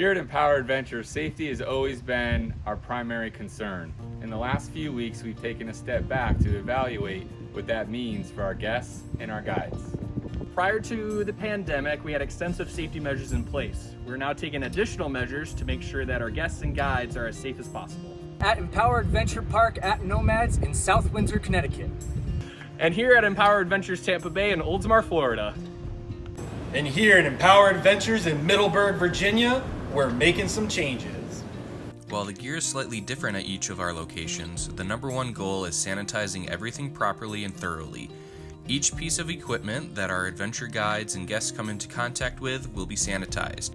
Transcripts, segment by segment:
Here at Empower Adventure, safety has always been our primary concern. In the last few weeks, we've taken a step back to evaluate what that means for our guests and our guides. Prior to the pandemic, we had extensive safety measures in place. We're now taking additional measures to make sure that our guests and guides are as safe as possible. At Empower Adventure Park at Nomads in South Windsor, Connecticut. And here at Empower Adventures Tampa Bay in Oldsmar, Florida. And here at Empower Adventures in Middleburg, Virginia, we're making some changes. While the gear is slightly different at each of our locations, the number one goal is sanitizing everything properly and thoroughly. Each piece of equipment that our adventure guides and guests come into contact with will be sanitized.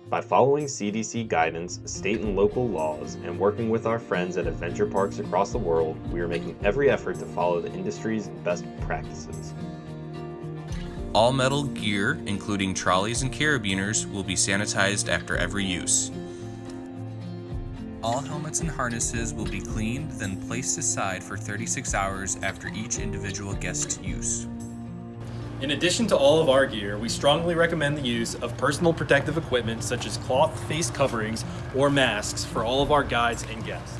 By following CDC guidance, state and local laws, and working with our friends at adventure parks across the world, we are making every effort to follow the industry's best practices. All metal gear, including trolleys and carabiners, will be sanitized after every use. All helmets and harnesses will be cleaned, then placed aside for 36 hours after each individual guest's use. In addition to all of our gear, we strongly recommend the use of personal protective equipment such as cloth face coverings or masks for all of our guides and guests.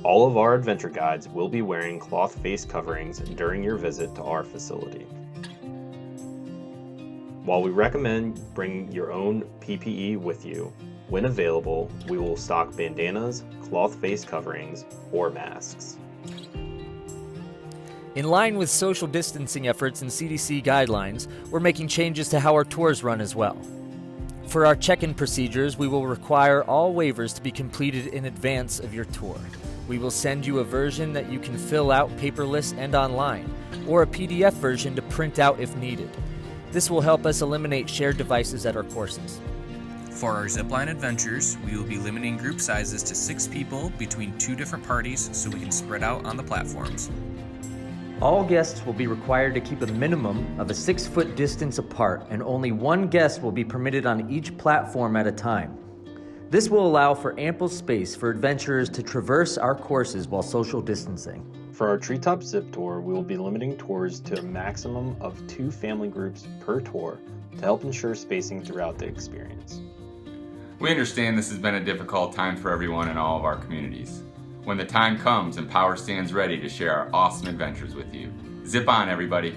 All of our adventure guides will be wearing cloth face coverings during your visit to our facility. While we recommend bringing your own PPE with you, when available, we will stock bandanas, cloth face coverings, or masks. In line with social distancing efforts and CDC guidelines, we're making changes to how our tours run as well. For our check-in procedures, we will require all waivers to be completed in advance of your tour. We will send you a version that you can fill out paperless and online, or a PDF version to print out if needed. This will help us eliminate shared devices at our courses. For our zipline adventures, we will be limiting group sizes to 6 people between 2 different parties so we can spread out on the platforms. All guests will be required to keep a minimum of a 6-foot distance apart, and only one guest will be permitted on each platform at a time. This will allow for ample space for adventurers to traverse our courses while social distancing. For our Treetop Zip Tour, we will be limiting tours to a maximum of 2 family groups per tour to help ensure spacing throughout the experience. We understand this has been a difficult time for everyone in all of our communities. When the time comes, Empower stands ready to share our awesome adventures with you. Zip on, everybody.